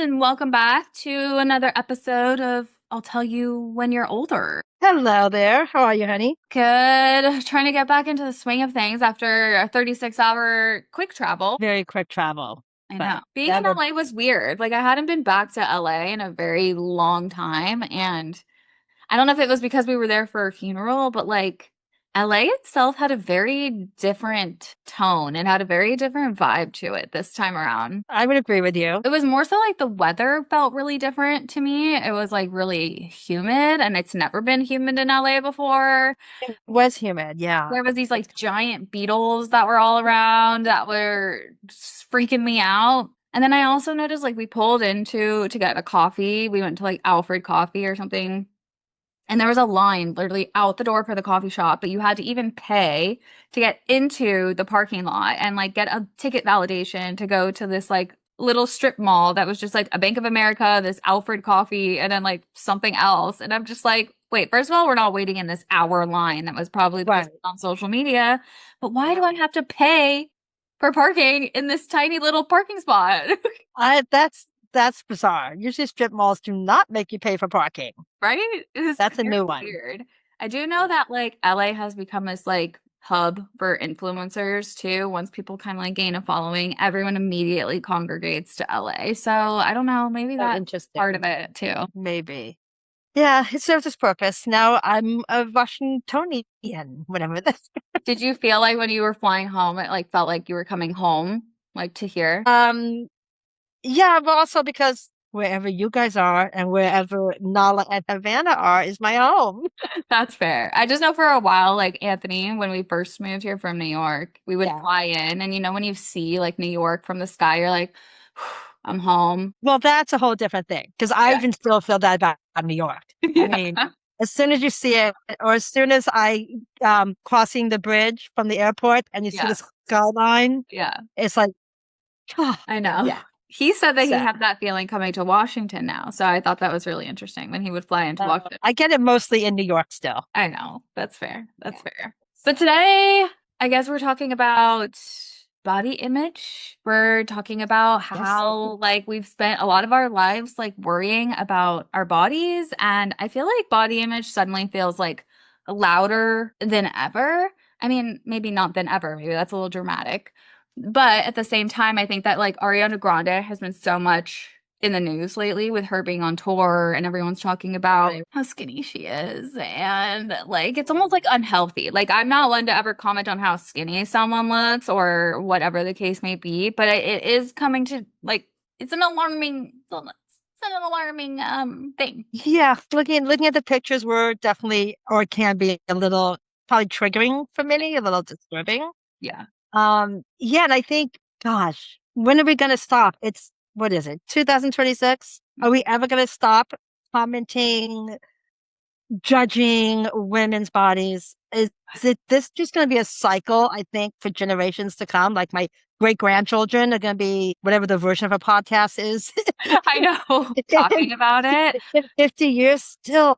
and welcome back to another episode of I'll Tell You When You're Older. Hello there. How are you, honey? Good. Trying to get back into the swing of things after a 36-hour quick travel. Very quick travel, I know. but Being in never. LA was weird. Like, I hadn't been back to LA in a very long time. And I don't know if it was because we were there for a funeral, but like LA itself had a very different tone and had a very different vibe to it this time around. I would agree with you. It was more so like the weather felt really different to me. It was like really humid, and it's never been humid in LA before. It was humid, yeah. There was these like giant beetles that were all around that were just freaking me out. And then I also noticed like we pulled into to get a coffee. We went to like Alfred Coffee or something. And there was a line literally out the door for the coffee shop, but you had to even pay to get into the parking lot and like get a ticket validation to go to this like little strip mall that was just like a Bank of America, this Alfred Coffee, and then like something else. And I'm just like, wait, first of all, we're not waiting in this hour line that was probably Right. posted on social media, but why do I have to pay for parking in this tiny little parking spot? I that's bizarre. Usually strip malls do not make you pay for parking. Right? It's That's a very new one. weird. I do know that like LA has become this like hub for influencers too. Once people kind of like gain a following, everyone immediately congregates to LA. So I don't know, maybe Oh, that's part of interesting. it too. Maybe. Yeah, it serves its purpose. Now I'm a Washingtonian, whatever that's. Did you feel like when you were flying home, it like felt like you were coming home, like to here? Um, yeah, but also because wherever you guys are and wherever Nala and Havana are is my home. That's fair. I just know for a while, like Anthony, when we first moved here from New York, we would Yeah. fly in, and you know when you see like New York from the sky, you're like, I'm home. Well, that's a whole different thing because I Yeah. even still feel that about New York. I mean, Yeah. as soon as you see it, or as soon as I crossing the bridge from the airport and you see Yeah. the skyline, Yeah. it's like, oh, I know. yeah. He said that he So had that feeling coming to Washington now. So I thought that was really interesting when he would fly into Washington. I get it mostly in New York still. I know. That's fair. That's Yeah. fair. But today, I guess we're talking about body image. We're talking about Yes. how, like, we've spent a lot of our lives, like, worrying about our bodies. And I feel like body image suddenly feels like louder than ever. I mean, maybe not than ever. Maybe that's a little dramatic. But at the same time, I think that, like, Ariana Grande has been so much in the news lately with her being on tour and everyone's talking about Right. how skinny she is and like it's almost like unhealthy. Like I'm not one to ever comment on how skinny someone looks or whatever the case may be, but it is coming to like it's an alarming thing. Yeah, looking at the pictures were definitely or can be a little probably triggering for many, a little disturbing. Yeah. Yeah, and I think, gosh, when are we going to stop? It's, what is it, 2026? Are we ever going to stop commenting, judging women's bodies? Is it this just going to be a cycle, I think, for generations to come? Like my great grandchildren are going to be whatever the version of a podcast is. I know. Talking about it. 50 years still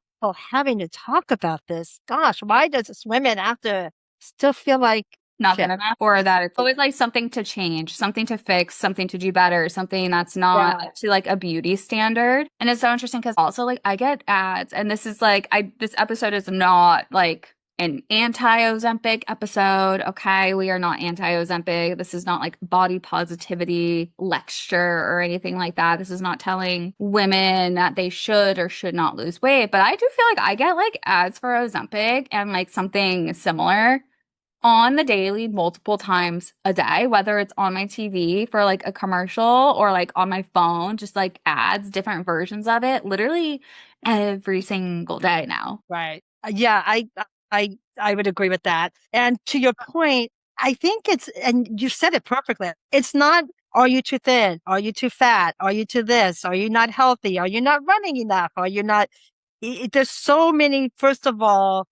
having to talk about this. Gosh, why does this women have to still feel like Not good shit? enough, or that it's always like something to change, something to fix, something to do better, something that's not Yeah. up to like a beauty standard. And it's so interesting because also like I get ads, and this is like I this episode is not like an anti-Ozempic episode. Okay, we are not anti-Ozempic. This is not like body positivity lecture or anything like that. This is not telling women that they should or should not lose weight. But I do feel like I get like ads for Ozempic and like something similar on the daily multiple times a day, whether it's on my TV for like a commercial or like on my phone, just like ads, different versions of it, literally every single day now. Right. Yeah, I would agree with that. And to your point, I think it's and you said it perfectly. It's not are you too thin? Are you too fat? Are you too this? Are you not healthy? Are you not running enough? Are you not there's so many first of all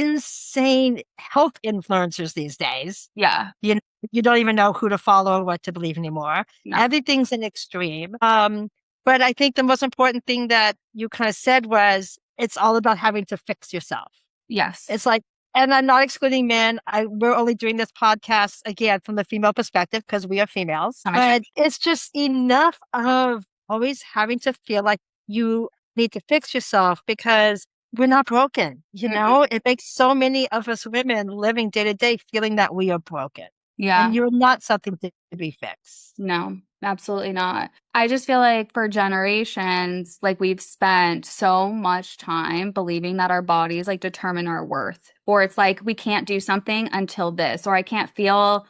insane health influencers these days. Yeah. You know, you don't even know who to follow or what to believe anymore. No. Everything's an extreme. But I think the most important thing that you kind of said was it's all about having to fix yourself. Yes. It's like, and I'm not excluding men. We're only doing this podcast again from the female perspective because we are females. That makes But it's just enough of always having to feel like you need to fix yourself because we're not broken. Mm-mm. It makes so many of us women living day to day feeling that we are broken Yeah. and you're not something to be fixed. No, absolutely not. I just feel like for generations, like we've spent so much time believing that our bodies like determine our worth, or it's like we can't do something until this, or I can't feel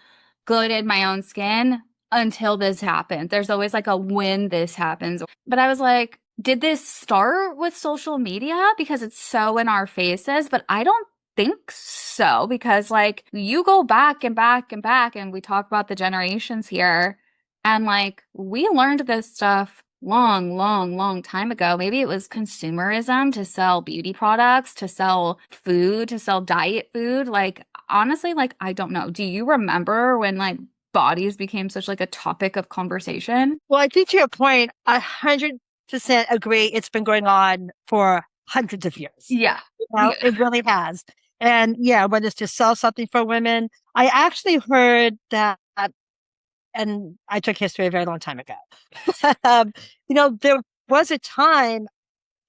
good in my own skin until this happens. There's always like a when this happens. But I was like, did this start with social media because it's so in our faces? But I don't think so because like you go back and back and back and we talk about the generations here and like we learned this stuff long, long, long time ago. Maybe it was consumerism to sell beauty products, to sell food, to sell diet food. Like honestly, like I don't know. Do you remember when like bodies became such like a topic of conversation? Well, I think to your point, 100% agree. It's been going on for hundreds of years. Yeah. It really has. And yeah, whether it's to sell something for women, I actually heard that, and I took history a very long time ago. um, there was a time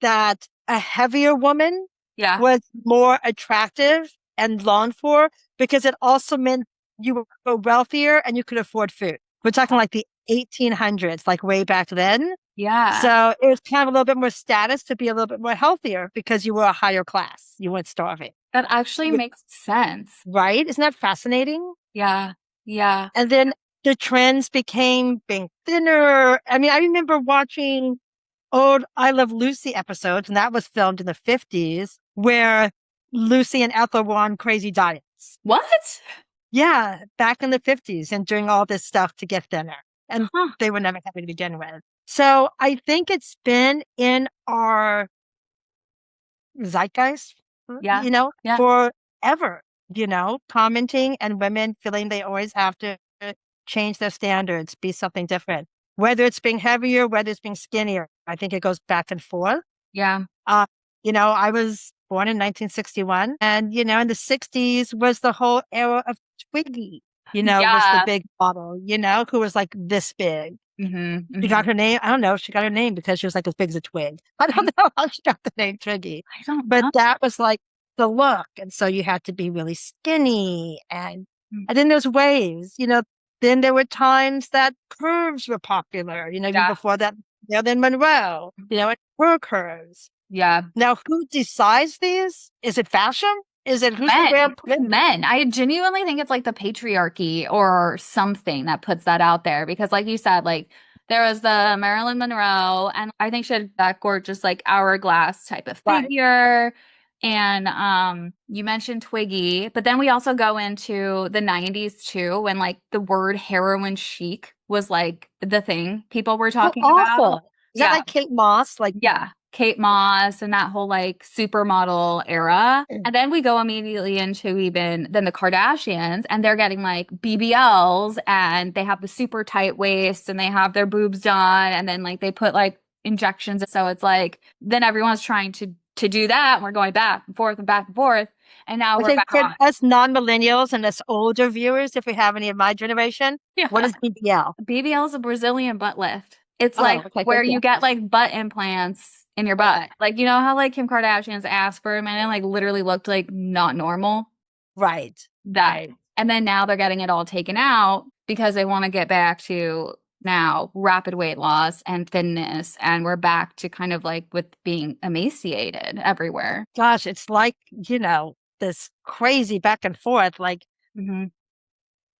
that a heavier woman Yeah. was more attractive and longed for because it also meant you were wealthier and you could afford food. We're talking like the 1800s, like way back then. Yeah. So it was kind of a little bit more status to be a little bit more healthier because you were a higher class. You weren't starving. That actually makes sense. Right? Isn't that fascinating? Yeah. Yeah. And then the trends became being thinner. I mean, I remember watching old I Love Lucy episodes, and that was filmed in the 50s, where Lucy and Ethel were on crazy diets. What? Yeah, back in the 50s and doing all this stuff to get thinner. And Huh. they were never happy to begin with. So I think it's been in our zeitgeist, Yeah. Yeah. forever, commenting and women feeling they always have to change their standards, be something different, whether it's being heavier, whether it's being skinnier. I think it goes back and forth. Yeah. Uh, I was born in 1961 and, in the 60s was the whole era of Twiggy, was the Yeah. big model, who was like this big. She Mm-hmm. got her name. I don't know. She got her name because she was like as big as a twig. I don't know how she got the name Twiggy, I don't but know. that was like the look. And so you had to be really skinny. And, Mm. and then there's waves, then there were times that curves were popular, even Yeah. before that, Marilyn Monroe, and her curves. Yeah. Now, who decides these? Is it fashion? Is it who's the Men. brand? Men. I genuinely think it's like the patriarchy or something that puts that out there because like you said, like there was the Marilyn Monroe and I think she had that gorgeous like hourglass type of Right. figure. And you mentioned Twiggy, but then we also go into the 90s too when like the word heroin chic was like the thing people were How talking about. awful. Is that Yeah. like Kate Moss? Like, Yeah. Kate Moss and that whole like supermodel era. And then we go immediately into even then the Kardashians and they're getting like BBLs and they have the super tight waist and they have their boobs done and then like they put like injections. So it's like then everyone's trying to do that and we're going back and forth and back and forth. And now I we're think back for on. us non-millennials and us older viewers, if we have any of my generation, Yeah. what is BBL? BBL is a Brazilian butt lift. It's Oh, like okay, where thank you. you get like butt implants in your butt. Like you know how like Kim Kardashian's ass for a minute like literally looked like not normal? Right. That. Right. And then now they're getting it all taken out because they want to get back to now rapid weight loss and thinness and we're back to kind of like with being emaciated everywhere. Gosh, it's like, this crazy back and forth. Like, Hmm.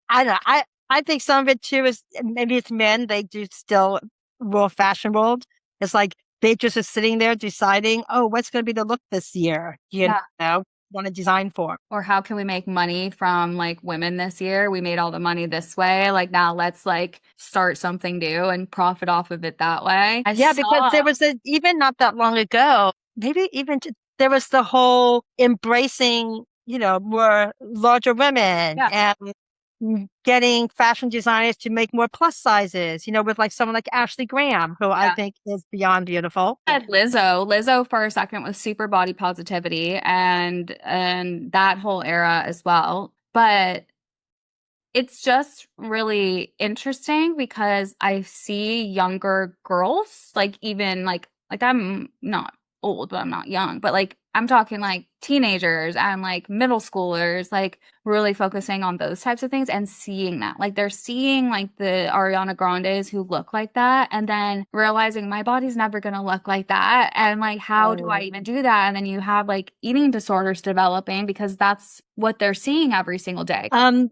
I don't know. I think some of it too is maybe it's men, they do still rule fashion world. It's like they just are sitting there deciding, oh, what's going to be the look this year? Want to design for. Or how can we make money from like women this year? We made all the money this way. Like now let's like start something new and profit off of it that way. I Yeah, because saw. there was even not that long ago, maybe even there was the whole embracing, more larger women Yeah. and getting fashion designers to make more plus sizes, with like someone like Ashley Graham, who I Yeah. think is beyond beautiful. Had Lizzo for a second was super body positivity and that whole era as well. But it's just really interesting because I see younger girls, like even like I'm not old, but I'm not young, but like I'm talking like teenagers and like middle schoolers, like really focusing on those types of things and seeing that. Like they're seeing like the Ariana Grandes who look like that and then realizing my body's never gonna look like that. And like, how do I Mm. even do that? And then you have like eating disorders developing because that's what they're seeing every single day. Um,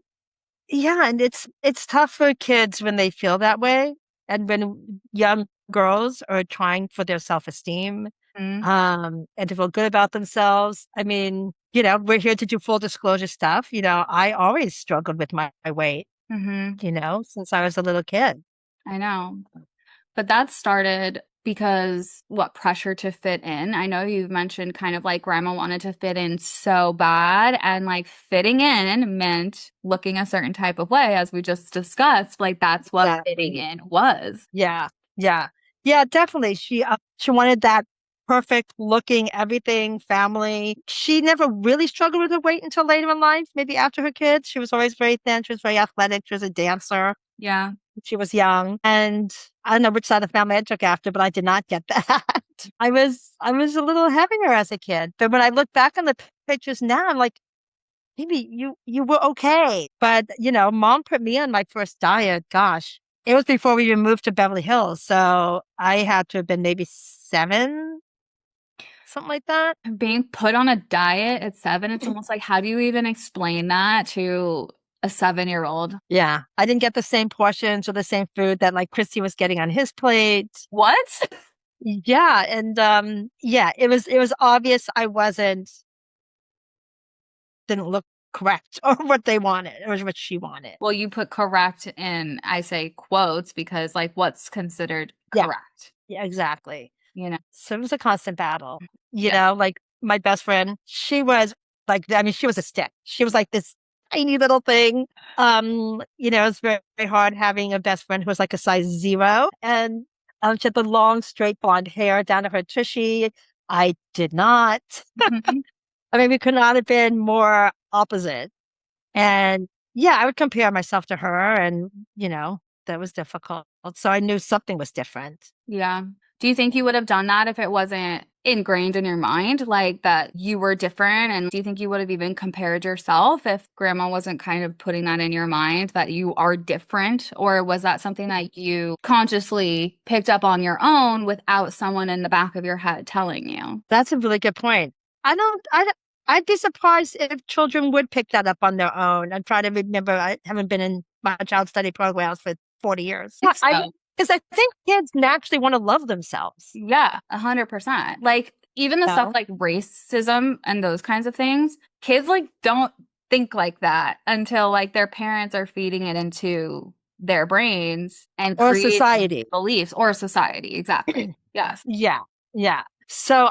yeah, and it's tough for kids when they feel that way, and when young girls are trying for their self-esteem, Mm-hmm. and to feel good about themselves. I mean, we're here to do full disclosure stuff. I always struggled with my weight, Mm-hmm. since I was a little kid. I know. But that started because what pressure to fit in. I know you've mentioned kind of like grandma wanted to fit in so bad, and like fitting in meant looking a certain type of way, as we just discussed. Like that's what fitting Exactly. in was. Yeah, yeah, yeah, definitely. She wanted that perfect looking everything family. She never really struggled with her weight until later in life, maybe after her kids. She was always very thin. She was very athletic. She was a dancer. Yeah. She was young, and I don't know which side of the family I took after, but I did not get that. I was a little heavier as a kid, but when I look back on the pictures now, I'm like, maybe you were okay. But mom put me on my first diet. Gosh, it was before we even moved to Beverly Hills, so I had to have been maybe 7, something like that. Being put on a diet at 7, it's almost like, how do you even explain that to a 7-year-old? Yeah, I didn't get the same portions or the same food that like Christy was getting on his plate. What? Yeah, and yeah, it was obvious I didn't look correct or what they wanted or what she wanted. Well, you put correct in, I say quotes, because like what's considered Yeah, correct, yeah, exactly. you know? So it was a constant battle. Yeah. Like my best friend, she was like, I mean, she was a stick. She was like this tiny little thing. It's very, very hard having a best friend who was like a size 0. And she had the long, straight blonde hair down to her tushy. I did not. Mhm. I mean, we could not have been more opposite. And yeah, I would compare myself to her, and that was difficult. So I knew something was different. Yeah. Do you think you would have done that if it wasn't ingrained in your mind, like that you were different? And do you think you would have even compared yourself if grandma wasn't kind of putting that in your mind that you are different? Or was that something that you consciously picked up on your own without someone in the back of your head telling you? That's a really good point. I'd be surprised if children would pick that up on their own. I'm trying to remember. I haven't been in my child study programs for 40 years. I Yeah, think so. because I think kids naturally want to love themselves. Yeah, 100%. Like even the stuff No, like racism and those kinds of things, kids like don't think like that until like their parents are feeding it into their brains and or creating society. beliefs or society. Exactly. Yes. Yeah, yeah. So,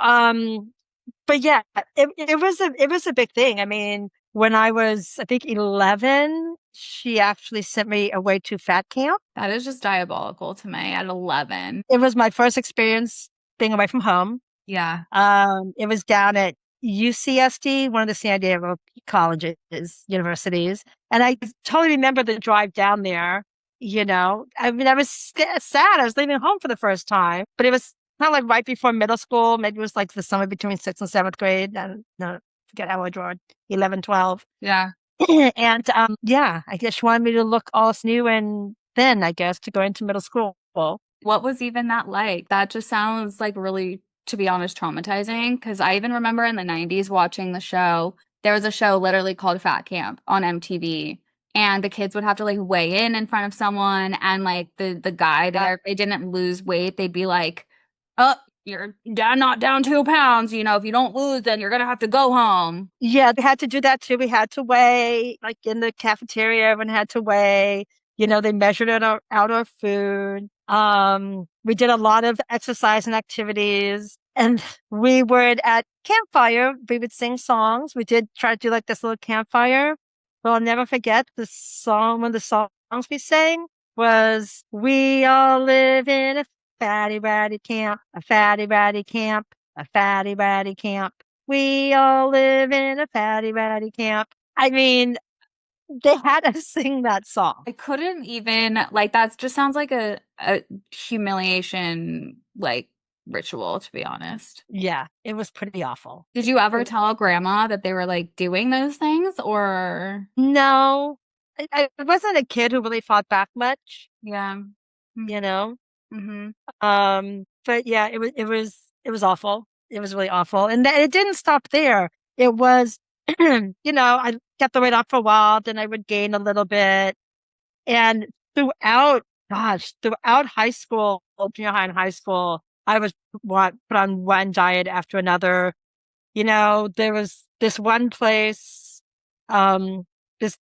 but yeah, it was a big thing. I mean, when I was, I think 11, she actually sent me away to fat camp. That is just diabolical to me at 11. It was my first experience being away from home. Yeah. It was down at UCSD, one of the San Diego colleges, universities. And I totally remember the drive down there. I mean, I was sad. I was leaving home for the first time, but it was kind of like right before middle school. Maybe it was like the summer between 6th and 7th grade. I don't know, forget how I draw it, 11, 12. Yeah. And yeah, I guess she wanted me to look all new and thin, I guess, to go into middle school. What was even that like? That just sounds like really, to be honest, traumatizing. Because I even remember in the 90s watching the show. There was a show literally called Fat Camp on MTV. And the kids would have to like weigh in front of someone. And like the guy there, if they didn't lose weight, they'd be like, oh, you're down, not down 2 pounds. If you don't lose, then you're going to have to go home. Yeah, we had to do that too. We had to weigh, like in the cafeteria, everyone had to weigh. They measured out our food. We did a lot of exercise and activities. And we would, at campfire, we would sing songs. We did try to do like this little campfire. But I'll never forget one of the songs we sang was, "We all live in a fatty ratty camp, a fatty ratty camp, a fatty ratty camp. We all live in a fatty ratty camp." I mean, They had us sing that song. I couldn't even like that just sounds like a humiliation like ritual, to be honest. Yeah, it was pretty awful. Did you ever It- tell grandma that they were like doing those things or no, I wasn't a kid who really fought back much, yeah. you know. Mm-hmm. But yeah, it was awful. It was really awful, and it didn't stop there. It was, I kept the weight off for a while, then I would gain a little bit, and throughout high school, junior high and high school, I was put on one diet after another. There was this one place, um, this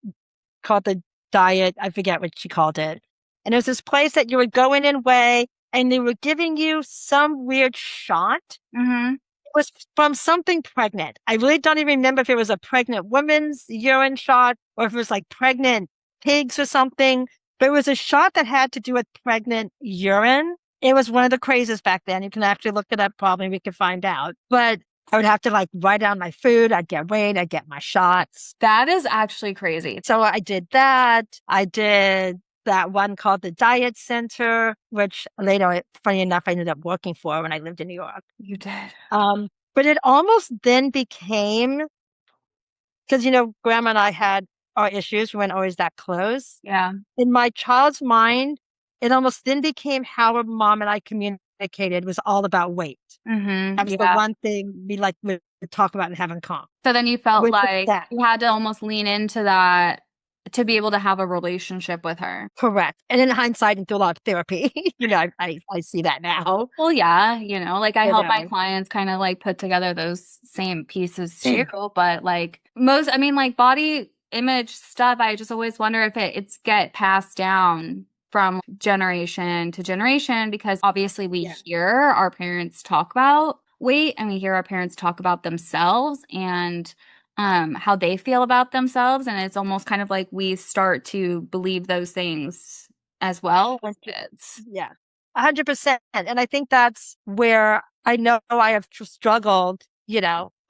called the diet. I forget what she called it. And it was this place that you would go in and weigh, and they were giving you some weird shot. Mm-hmm. It was from something pregnant. I really don't even remember if it was a pregnant woman's urine shot or if it was like pregnant pigs or something. But it was a shot that had to do with pregnant urine. It was one of the crazes back then. You can actually look it up, probably we could find out. But I would have to like write down my food. I'd get weighed. I'd get my shots. That is actually crazy. So I did that. I did that one called the Diet Center, which later, funny enough, I ended up working for when I lived in New York. You did. But it almost then became, because, Grandma and I had our issues. We weren't always that close. Yeah. In my child's mind, it almost then became how mom and I communicated was all about weight. Mm-hmm. That was the Yeah. one thing we like to talk about and have in common. So then you felt With like that. you had to almost lean into that to be able to have a relationship with her. Correct. And in hindsight, and through a lot of therapy, I see that now. Well, yeah, like I You help my know. clients kind of like put together those same pieces too. But like most, I mean, like body image stuff, I just always wonder if it's get passed down from generation to generation because obviously we Yeah. hear our parents talk about weight and we hear our parents talk about themselves and how they feel about themselves. And it's almost kind of like we start to believe those things as well as kids. Yeah, 100%. And I think that's where I know I have struggled,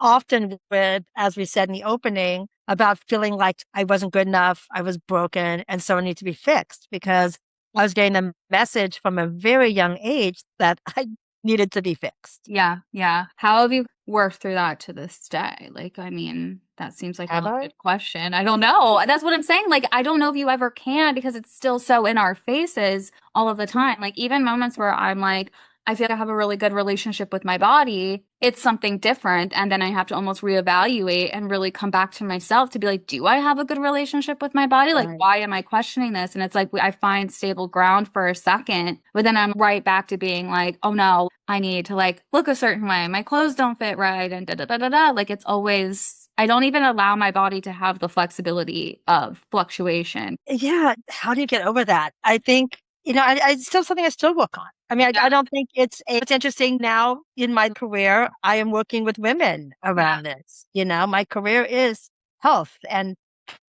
often with, as we said in the opening, about feeling like I wasn't good enough, I was broken, and so I need to be fixed because I was getting a message from a very young age that I needed to be fixed. Yeah, yeah. How have you worked through that to this day? Like, I mean, that seems like a Have really I? good question. I don't know. That's what I'm saying. Like, I don't know if you ever can because it's still so in our faces all of the time. Like, even moments where I'm like, I feel like I have a really good relationship with my body, it's something different. And then I have to almost reevaluate and really come back to myself to be like, do I have a good relationship with my body? Like, Right. why am I questioning this? And it's like, I find stable ground for a second, but then I'm right back to being like, oh no, I need to like look a certain way. My clothes don't fit right. And da da da da da. Like, it's always, I don't even allow my body to have the flexibility of fluctuation. Yeah. How do you get over that? I think, it's still something I still work on. I mean, Yeah. I don't think it's interesting now in my career. I am working with women around this. My career is health and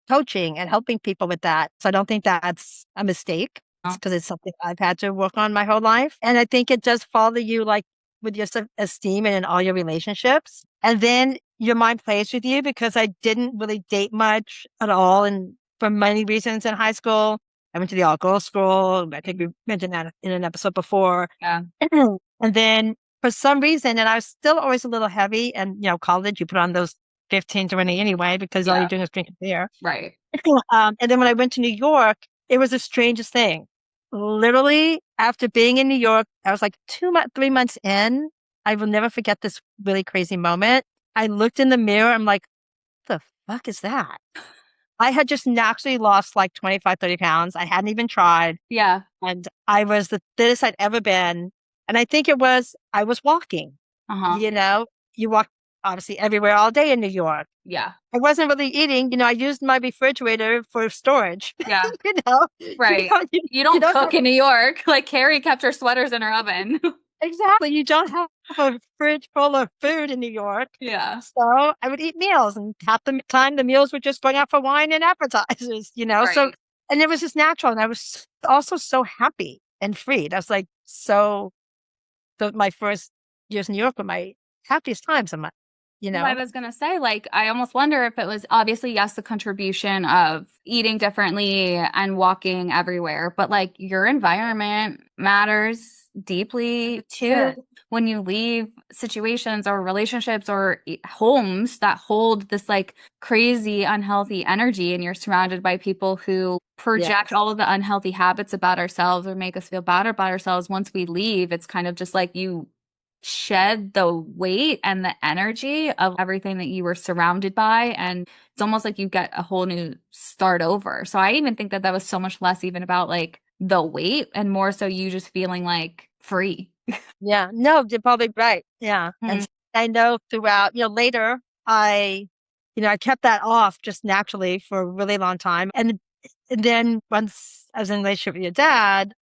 coaching and helping people with that. So I don't think that's a mistake. It's because it's something I've had to work on my whole life. And I think it does follow you like with your esteem and in all your relationships. And then your mind plays with you because I didn't really date much at all. And for many reasons in high school, I went to the all girls school. I think we mentioned that in an episode before. Yeah. And then for some reason, and I was still always a little heavy and, college, you put on those 15 to 20 anyway, because all Yeah. you're doing is drinking beer. Right. And then when I went to New York, it was the strangest thing. Literally, after being in New York, I was like 3 months in. I will never forget this really crazy moment. I looked in the mirror. I'm like, what the fuck is that? I had just naturally lost like 25, 30 pounds. I hadn't even tried. Yeah. And I was the thinnest I'd ever been. And I think I was walking. Uh-huh. You walk obviously everywhere all day in New York. Yeah. I wasn't really eating. I used my refrigerator for storage. Yeah. Right. You don't cook in New York. Like Carrie kept her sweaters in her oven. Exactly. You don't have a fridge full of food in New York. Yeah. So I would eat meals, and half the time the meals were just going out for wine and appetizers, Right. So, and it was just natural. And I was also so happy and freed. I was like, my first years in New York were my happiest times of my you Well, I know? was gonna say, like, I almost wonder if it was obviously, yes, the contribution of eating differently and walking everywhere, but like your environment matters deeply too. Yeah. When you leave situations or relationships or homes that hold this like crazy unhealthy energy, and you're surrounded by people who Yeah. project all of the unhealthy habits about ourselves or make us feel bad about ourselves, once we leave, it's kind of just like you shed the weight and the energy of everything that you were surrounded by, and it's almost like you get a whole new start over. So I even think that that was so much less even about like the weight and more so you just feeling like free. Yeah. No, you're probably right. Yeah. And Mm, I know throughout, later I, I kept that off just naturally for a really long time. And then once I was in a relationship with your dad,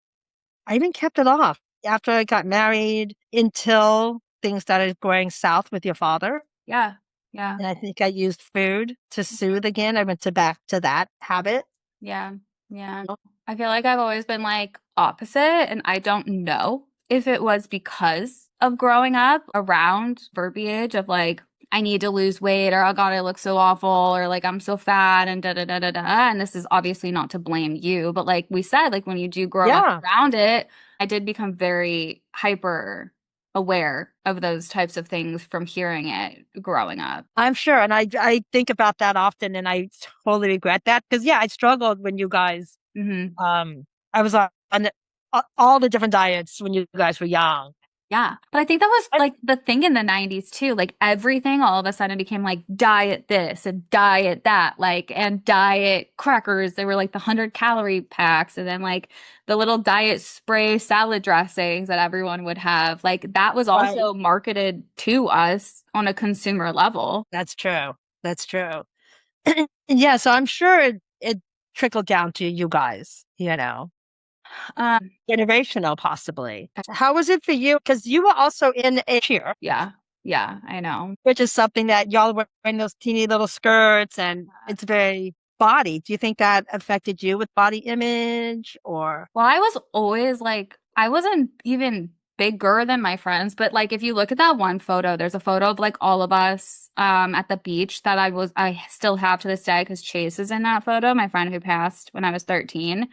I even kept it off after I got married until things started going south with your father. yeah, yeah, And I think I used food to soothe again. I went back to that habit. yeah, yeah. I feel like I've always been like opposite, and I don't know if it was because of growing up around verbiage of like, I need to lose weight, or oh God, I look so awful, or like I'm so fat, and da da da da da. And this is obviously not to blame you, but like we said, like when you do grow up Yeah, around it, I did become very hyper aware of those types of things from hearing it growing up. I'm sure. And I think about that often and I totally regret that because, yeah, I struggled when you guys, Hmm. I was on all the different diets when you guys were young. Yeah. But I think that was I, like the thing in the 90s too. Like everything all of a sudden became like diet this and diet that, like, and diet crackers. They were like the 100-calorie packs. And then like the little diet spray salad dressings that everyone would have. Like that was right. also marketed to us on a consumer level. That's true. That's true. Yeah. So I'm sure it trickled down to you guys, generational possibly. How was it for you? Because you were also in a cheer, Yeah. Yeah. I know. which is something that y'all were wearing those teeny little skirts and it's very body. Do you think that affected you with body image or? Well, I was always like, I wasn't even bigger than my friends, but like if you look at that one photo, there's a photo of like all of us at the beach that I still have to this day because Chase is in that photo, my friend who passed when I was 13.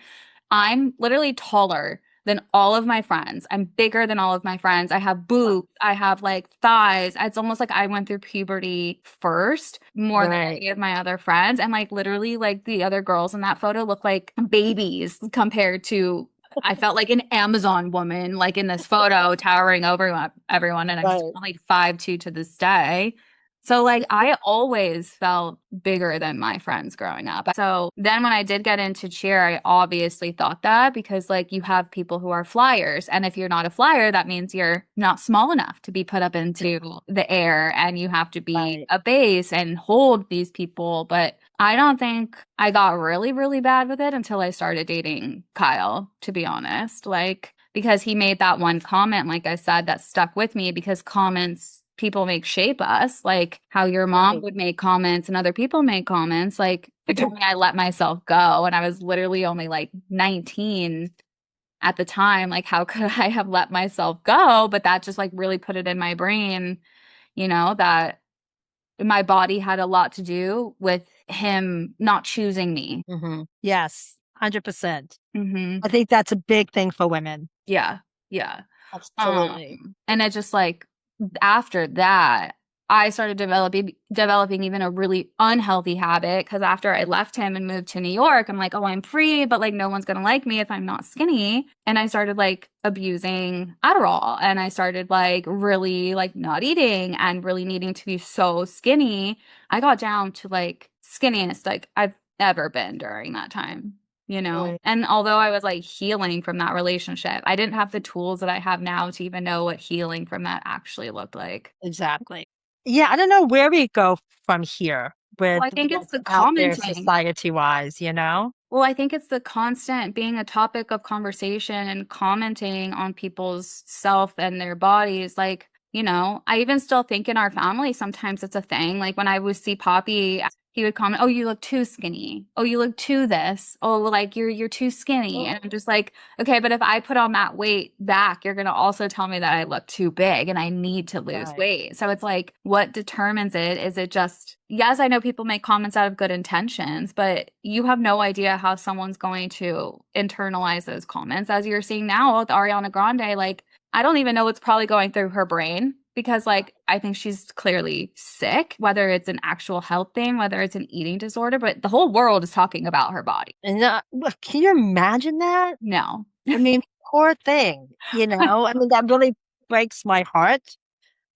I'm literally taller than all of my friends. I'm bigger than all of my friends. I have boobs. I have like thighs. It's almost like I went through puberty first more than Right. any of my other friends. And like literally like the other girls in that photo look like babies compared to I felt like an Amazon woman like in this photo towering over everyone and I'm still Right. like 5'2" to this day. So like I always felt bigger than my friends growing up. So then when I did get into cheer, I obviously thought that because like you have people who are flyers. And if you're not a flyer, that means you're not small enough to be put up into the air and you have to be Right. a base and hold these people. But I don't think I got really, really bad with it until I started dating Kyle, to be honest. Like, because he made that one comment, like I said, that stuck with me because comments people make shape us, like how your mom Right. would make comments and other people make comments. Like you told me I let myself go, and I was literally only like 19 at the time. Like, how could I have let myself go? But that just like really put it in my brain, that my body had a lot to do with him not choosing me. Yes. 100%. Hmm. I think that's a big thing for women. Yeah. Yeah. Absolutely. And it just like after that, I started developing even a really unhealthy habit because after I left him and moved to New York, I'm like, oh, I'm free, but like no one's gonna like me if I'm not skinny. And I started like abusing Adderall and I started like really like not eating and really needing to be so skinny. I got down to like skinniest like I've ever been during that time. Right. And although I was like healing from that relationship, I didn't have the tools that I have now to even know what healing from that actually looked like. Exactly. Yeah. I don't know where we go from here Well, with I think it's what's the out there commenting. society wise. Well, I think it's the constant being a topic of conversation and commenting on people's self and their bodies. Like, I even still think in our family sometimes it's a thing. Like when I would see Poppy he would comment, "Oh, you look too skinny. Oh, you look too this. Oh, like you're too skinny." And I'm just like, "Okay, but if I put on that weight back, you're gonna also tell me that I look too big and I need to lose Right. weight." So it's like, what determines it? Is it just, yes, I know people make comments out of good intentions, but you have no idea how someone's going to internalize those comments. As you're seeing now with Ariana Grande, like I don't even know what's probably going through her brain because, like, I think she's clearly sick, whether it's an actual health thing, whether it's an eating disorder, but the whole world is talking about her body. And look, can you imagine that? No. I mean, poor thing, you know? I mean, that really breaks my heart.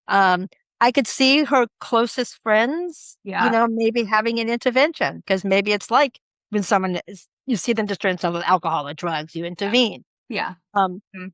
Um, I could see her closest friends, you Yeah. know, maybe having an intervention because maybe it's like when someone is, you see them destroying someone with alcohol or drugs, you intervene. Yeah. Um, Mm.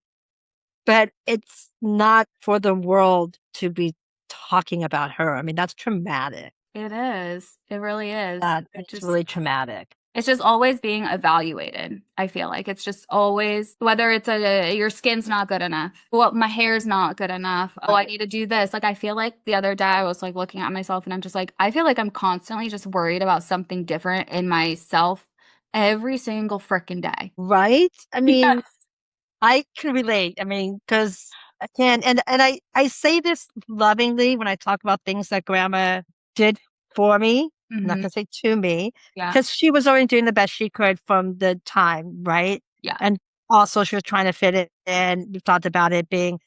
but it's not for the world to be talking about her. I mean, that's traumatic. It is. It really is. That is really traumatic. It's just always being evaluated. I feel like it's just always, whether it's your skin's not good enough. Well, my hair's not good enough. Oh, I need to do this. Like, I feel like the other day I was like looking at myself and I'm just like, I feel like I'm constantly just worried about something different in myself every single freaking day. Right? I mean, Yes. I can relate. I mean, because I can, and I say this lovingly when I talk about things that grandma did for me. I'm not Hmm. gonna say to me, Yeah. because she was already doing the best she could from the time, right? Yeah. And also she was trying to fit it in. We talked about it being,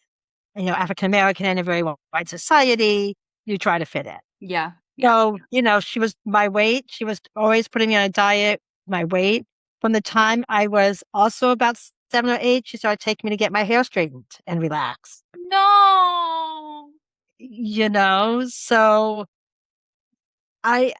you know, African American in a very white society. You try to fit in. Yeah. Yeah. So, you know, she was my weight. She was always putting me on a diet, my weight. From the time I was also about 7 or 8, she started taking me to get my hair straightened and relax. No. You know, so I,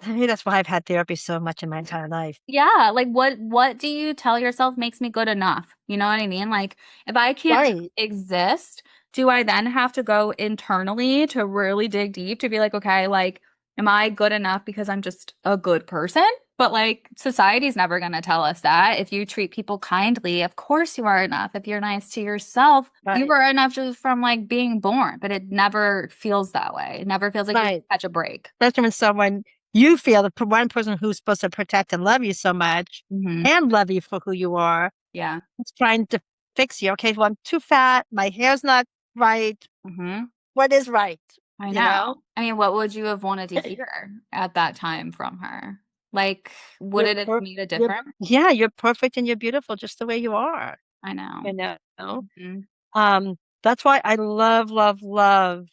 maybe that's why I've had therapy so much in my entire life. Yeah, like what do you tell yourself makes me good enough? You know what I mean? Like if I can't just Right. exist, do I then have to go internally to really dig deep to be like, okay, like am I good enough because I'm just a good person? But like society's never going to tell us that. If you treat people kindly, of course you are enough. If you're nice to yourself, you Right. are enough just from like being born, but it never feels that way. It never feels like you Right. catch a break. Especially when someone you feel the one person who's supposed to protect and love you so much Hmm. and love you for who you are Yeah. is trying to fix you. Okay, well, I'm too fat. My hair's not right. Hmm. What is right? I You know? know. I mean, what would you have wanted to hear at that time from her? Like, would You're it have per made a you're difference? yeah, you're perfect and you're beautiful just the way you are, I know. you know? Mhm. That's why I love, love, love,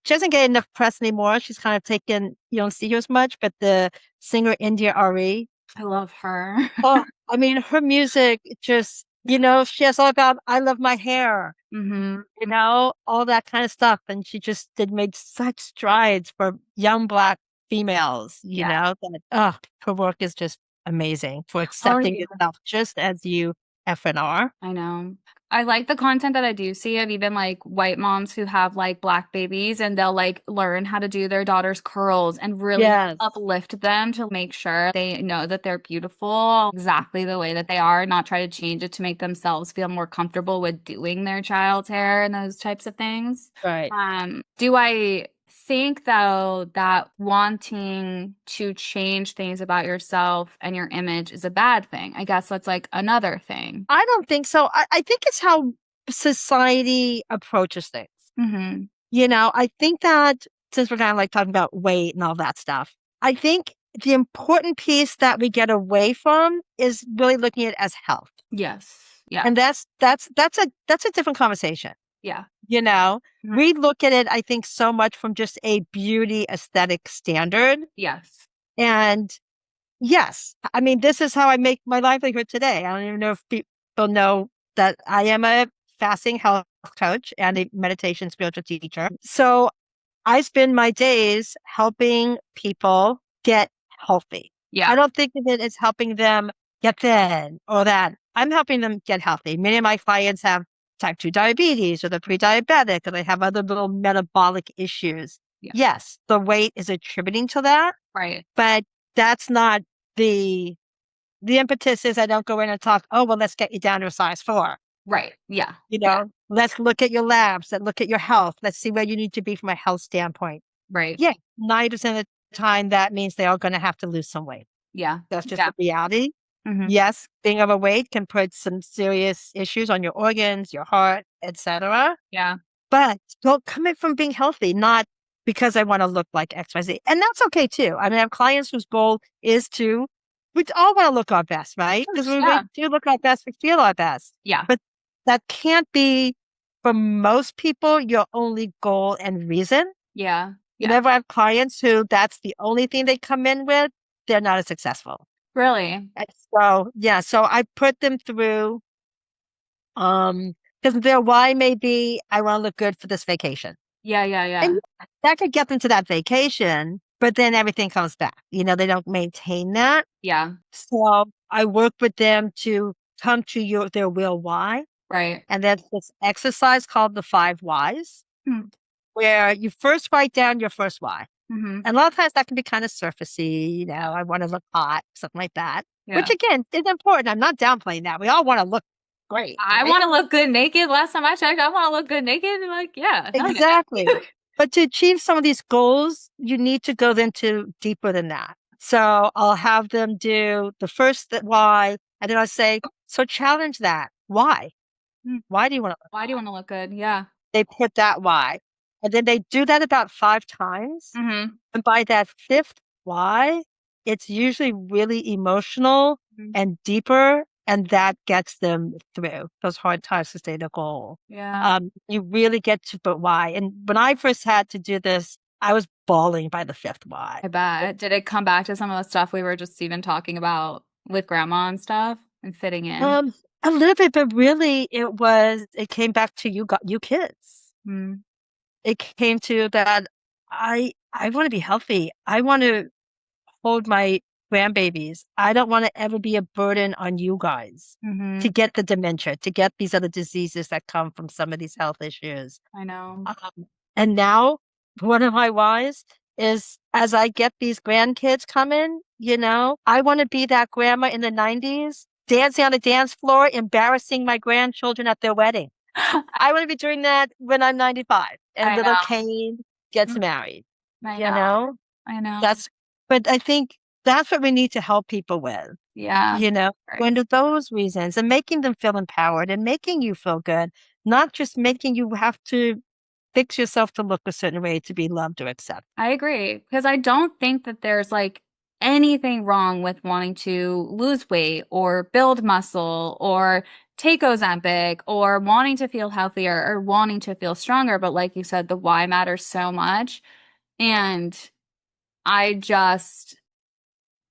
she doesn't get enough press anymore. She's kind of taken you don't see her as much, but the singer India Arie, I love her. oh, I mean, her music just, you know, she has all about "I love my hair," Hmm. you know, all that kind of stuff, and she just did made such strides for young Black females, you Yeah. know, that, oh, her work is just amazing for Oh, accepting yeah. yourself just as you effing are. I know. I like the content that I do see of even like white moms who have like black babies and they'll like learn how to do their daughter's curls and really Yes, uplift them to make sure they know that they're beautiful exactly the way that they are, not try to change it to make themselves feel more comfortable with doing their child's hair and those types of things. right. Do I think though that wanting to change things about yourself and your image is a bad thing? I guess that's like another thing. I don't think so. I think it's how society approaches things. Mhm. You know, I think that since we're kind of like talking about weight and all that stuff, I think the important piece that we get away from is really looking at it as health. Yes. Yeah. And that's a different conversation. Yeah. You know, Mhm. we look at it, I think, so much from just a beauty aesthetic standard. Yes. And yes, I mean, this is how I make my livelihood today. I don't even know if people know that I am a fasting health coach and a meditation spiritual teacher. So I spend my days helping people get healthy. I Yeah. don't think of it as helping them get thin or that. I'm helping them get healthy. Many of my clients have type 2 diabetes or they're pre-diabetic or they have other little metabolic issues. Yeah. Yes, the weight is attributing to that, Right. but that's not the the impetus is I don't go in and talk, oh, well, let's get you down to a size 4. Right. Yeah. You Yeah. know, let's look at your labs, let's look at your health. Let's see where you need to be from a health standpoint. Right. Yeah, 90% of the time that means they are going to have to lose some weight. Yeah. That's just Yeah. the reality. Hmm. Yes, being overweight can put some serious issues on your organs, your heart, etc. Yeah. But don't come in from being healthy, not because I want to look like XYZ. And that's okay too. I mean, I have clients whose goal is to, we all want to look our best, right? Of Because course, when we yeah. do look our best, we feel our best. Yeah. But that can't be, for most people, your only goal and reason. Yeah. Yeah. Whenever I have clients who that's the only thing they come in with, they're not as successful. Really? And so, yeah, so I put them through, because their why may be, I want to look good for this vacation. Yeah. Yeah. Yeah. And that could get them to that vacation, but then everything comes back. They don't maintain that. Yeah. So I work with them to come to their real why. Right. And that's this exercise called the 5 whys, Hmm. where you first write down your first why. Mm-hmm. And a lot of times that can be kind of surfacey, I want to look hot, something like that, which Yeah. again is important. I'm not downplaying that. We all want to look great, I right? want to look good naked. Last time I checked, I want to look good naked. And like, yeah. hell Exactly. yeah. But to achieve some of these goals, you need to go into deeper than that. So I'll have them do the first why, and then I'll say, so challenge that. Why? Hmm. Why do you want to look Why do you hot? want to look good? Yeah. They put that why. And then they do that about 5 times. Mm-hmm. And by that fifth why, it's usually really emotional Mm-hmm. and deeper. And that gets them through those hard times to stay the goal. Yeah. You really get to put why. And when I first had to do this, I was bawling by the fifth why. I bet. Did it come back to some of the stuff we were just even talking about with grandma and stuff and fitting in? A little bit, but really it came back to you kids. Mm. It came to that I want to be healthy. I want to hold my grandbabies. I don't want to ever be a burden on you guys Mm-hmm. to get the dementia, to get these other diseases that come from some of these health issues. I know. And now one of my whys is as I get these grandkids coming, I want to be that grandma in the 90s dancing on the dance floor, embarrassing my grandchildren at their wedding. I want to be doing that when I'm 95 and I little know. Kane gets Mm, married. I You know. know, I know. but I think that's what we need to help people with, Yeah. Right. going to those reasons and making them feel empowered and making you feel good, not just making you have to fix yourself to look a certain way to be loved or accepted. I agree because I don't think that there's like anything wrong with wanting to lose weight or build muscle or take Ozempic or wanting to feel healthier or wanting to feel stronger. But like you said, the why matters so much. And I just,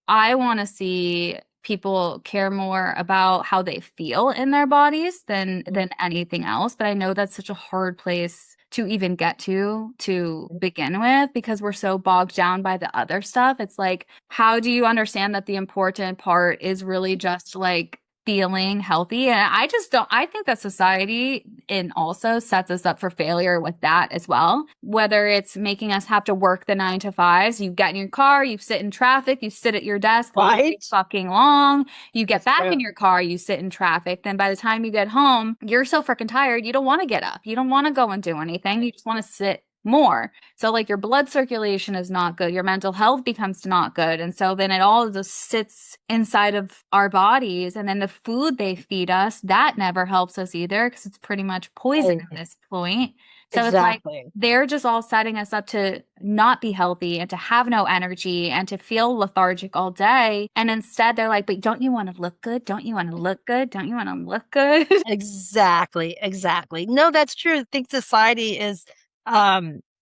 I want to see people care more about how they feel in their bodies than anything else. But I know that's such a hard place to even get to begin with because we're so bogged down by the other stuff. It's like, how do you understand that the important part is really just like feeling healthy? And I just don't, I think that society and also sets us up for failure with that as well. Whether it's making us have to work the 9 to 5s, you get in your car, you sit in traffic, you sit at your desk all day Right? fucking long, you get back True. in your car, you sit in traffic. Then by the time you get home, you're so freaking tired, you don't want to get up. You don't want to go and do anything. You just want to sit more. So like your blood circulation is not good. Your mental health becomes not good. And so then it all just sits inside of our bodies. And then the food they feed us, that never helps us either because it's pretty much poison at this point. So it's like Exactly. they're just all setting us up to not be healthy and to have no energy and to feel lethargic all day. And instead they're like, but don't you want to look good? Don't you want to look good? Don't you want to look good? Exactly. Exactly. No, that's true. I think society is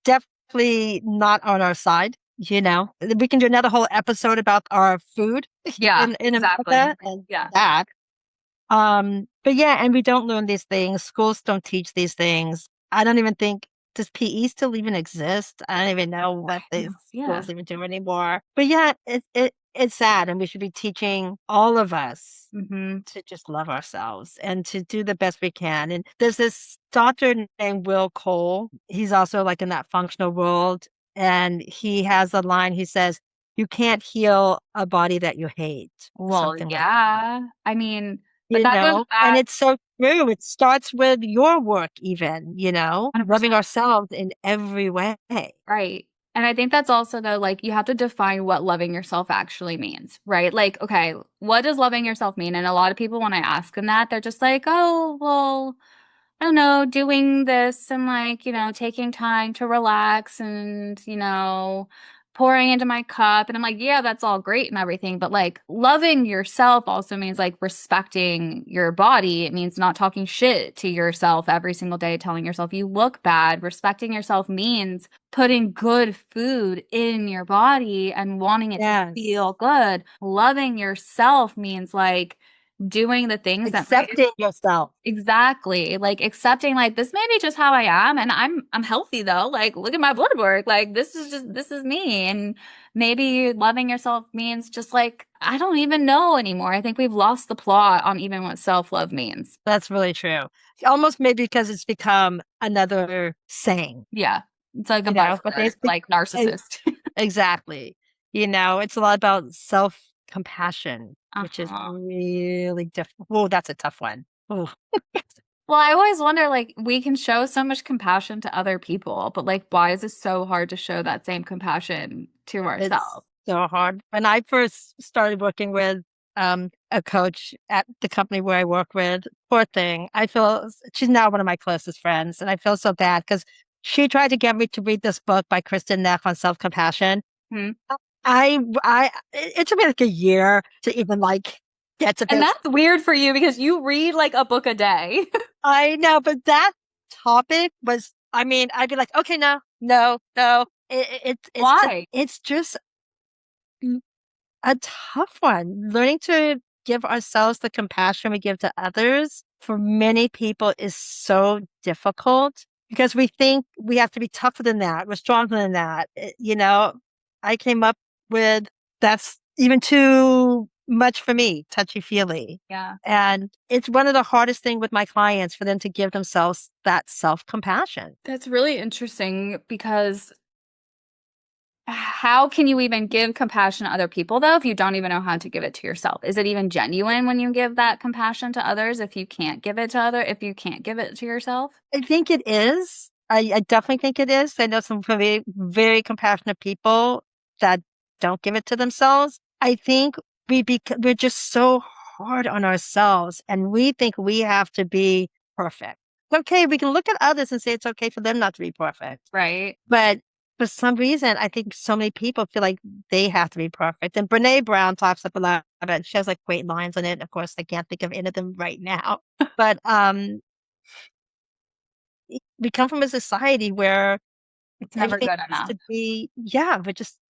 definitely not on our side. We can do another whole episode about our food Yeah, in exactly. America and Yeah. that. But yeah, and we don't learn these things. Schools don't teach these things. I don't even think does PE still even exist? I don't even know what these Yeah. schools even do anymore. But yeah, it's sad, and we should be teaching all of us Mm-hmm. to just love ourselves and to do the best we can. And there's this doctor named Will Cole. He's also like in that functional world, and he has a line. He says, "You can't heal a body that you hate." Well, Something like that. yeah. I mean, but that goes And back it's so true. It starts with your work, even, loving 100%. ourselves in every way. Right. And I think that's also though, like you have to define what loving yourself actually means, right? Like, okay, what does loving yourself mean? And a lot of people, when I ask them that, they're just like, oh, well, I don't know, doing this and like, taking time to relax and, pouring into my cup. And I'm like, yeah, that's all great and everything. But like loving yourself also means like respecting your body. It means not talking shit to yourself every single day, telling yourself you look bad. Respecting yourself means putting good food in your body and wanting it to Yes. feel good. Loving yourself means like doing the things that Accepting yourself. exactly. Like accepting like this may be just how I am and I'm healthy though. Like look at my blood work. Like this is me. And maybe loving yourself means just like I don't even know anymore. I think we've lost the plot on even what self-love means. That's really true. Almost maybe because it's become another saying, Yeah. It's like a but they buzzword, speak like narcissist. exactly. It's a lot about self-compassion, which is Uh-huh. really difficult. Oh, that's a tough one. Oh, Well, I always wonder like we can show so much compassion to other people, but like why is it so hard to show that same compassion to it's ourselves? so hard. When I first started working with a coach at the company where I work with, poor thing, I feel she's now one of my closest friends, and I feel so bad because she tried to get me to read this book by Kristen Neff on self-compassion. Hmm. It took me like a year to even like get to And this. that's weird for you because you read like a book a day. I know, but that topic was, I mean, I'd be like, okay, no, no, no. Why? It's just a tough one. Learning to give ourselves the compassion we give to others for many people is so difficult because we think we have to be tougher than that. We're stronger than that. I came up with that's even too much for me, touchy feely. Yeah. And it's one of the hardest things with my clients for them to give themselves that self compassion. That's really interesting because how can you even give compassion to other people though if you don't even know how to give it to yourself? Is it even genuine when you give that compassion to others if you can't give it to yourself? I think it is. I definitely think it is. I know some very, very compassionate people that don't give it to themselves. I think we're just so hard on ourselves and we think we have to be perfect. Okay, we can look at others and say it's okay for them not to be perfect. Right? But for some reason, I think so many people feel like they have to be perfect. And Brene Brown talks up a lot about it. She has like great lines on it. Of course, I can't think of any of them right now. But we come from a society where It's never everything good has enough. to be, yeah,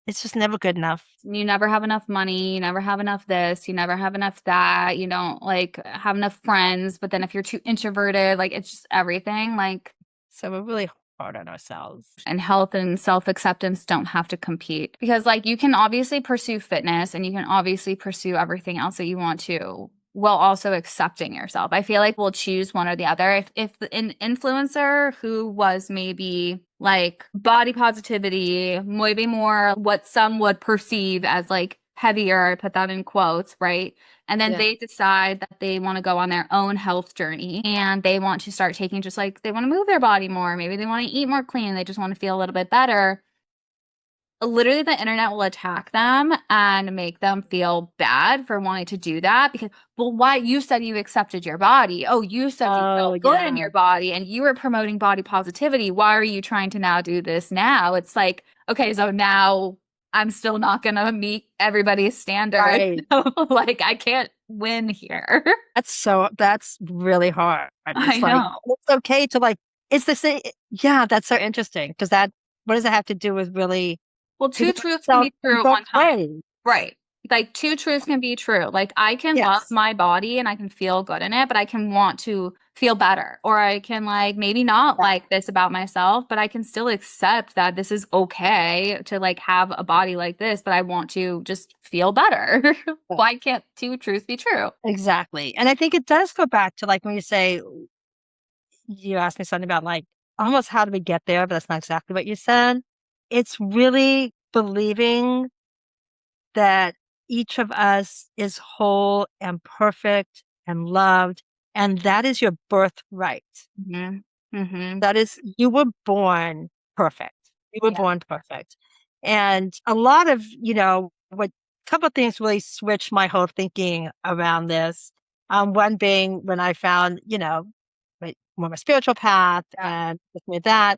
it's just never good enough. You never have enough money, you never have enough this, you never have enough that, you don't like have enough friends, but then if you're too introverted, like it's just everything, like So we're really hard on ourselves. and health and self-acceptance don't have to compete because like you can obviously pursue fitness and you can obviously pursue everything else that you want to while also accepting yourself. I feel like we'll choose one or the other. If an influencer who was maybe like body positivity, maybe more what some would perceive as like heavier, I put that in quotes, right? And then Yeah. they decide that they want to go on their own health journey and they want to start taking just like they want to move their body more. Maybe they want to eat more clean. They just want to feel a little bit better. Literally, the internet will attack them and make them feel bad for wanting to do that because, well, why you said you accepted your body? Oh, you said you Oh, felt good in yeah. your body and you were promoting body positivity. Why are you trying to now do this now? It's like, okay, so now I'm still not gonna meet everybody's standard. Right. Like, I can't win here. That's really hard. I It's like, know. it's okay to like, it's the same. Yeah, that's so interesting because what does it have to do with really Well, giving two truths can myself be true at both one time. ways? Right. Like two truths can be true. Like I can love Yes. my body and I can feel good in it, but I can want to feel better. Or I can like maybe not Yeah. like this about myself, but I can still accept that this is okay to like have a body like this, but I want to just feel better. Yeah. Why can't two truths be true? Exactly. And I think it does go back to like when you asked me something about like almost how do we get there, but that's not exactly what you said. It's really believing that each of us is whole and perfect and loved, and that is your birthright. Hmm. Hmm. That is, you were born perfect. You were Yeah. born perfect. And a lot of, what couple of things really switched my whole thinking around this. One being when I found, more my spiritual path and with that.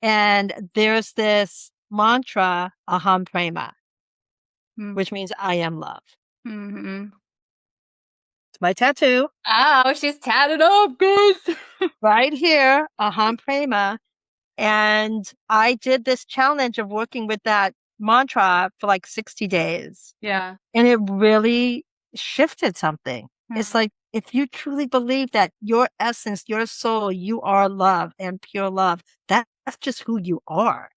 And there's this mantra, aham prema, which means I am love. Mm-hmm. It's my tattoo Oh, she's tatted up, guys. right here, aham prema. And I did this challenge of working with that mantra for like 60 days. Yeah. And it really shifted something. It's Mhm. like, if you truly believe that your essence, your soul, you are love and pure love, that's just who you are.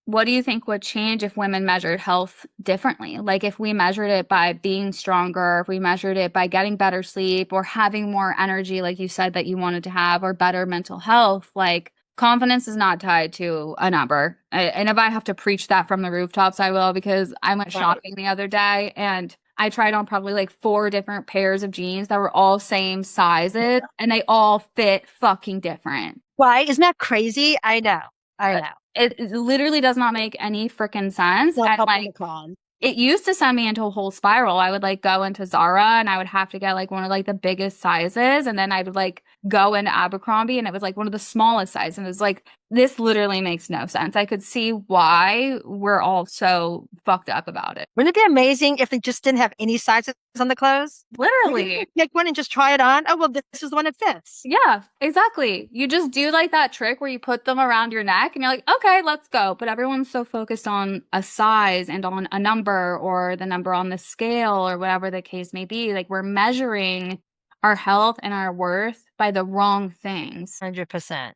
What do you think would change if women measured health differently? Like if we measured it by being stronger, if we measured it by getting better sleep or having more energy, like you said that you wanted to have, or better mental health, like confidence is not tied to a number. And if I have to preach that from the rooftops, I will, because I went Right. shopping the other day and I tried on probably like 4 different pairs of jeans that were all same sizes and they all fit fucking different. Why? Isn't that crazy? I know. I Uh, know. It literally does not make any freaking sense. Not And helping like, the cause. it used to send me into a whole spiral. I would like go into Zara and I would have to get like one of like the biggest sizes. And then I would like go into Abercrombie and it was like one of the smallest sizes. And it was like, this literally makes no sense. I could see why we're all so fucked up about it. Wouldn't it be amazing if they just didn't have any sizes on the clothes? You Literally. could pick one and just try it on. Oh, well, this is the one that fits. Yeah, exactly. You just do like that trick where you put them around your neck and you're like, okay, let's go. But everyone's so focused on a size and on a number or the number on the scale or whatever the case may be. Like we're measuring our health and our worth by the wrong things. 100%.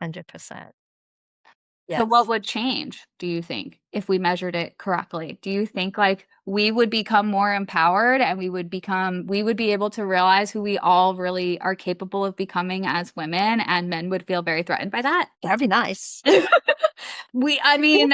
100%. So what Yes. would change, do you think, if we measured it correctly? Do you think like we would become more empowered and we would be able to realize who we all really are capable of becoming as women and men would feel very threatened by that? That'd be nice. I mean,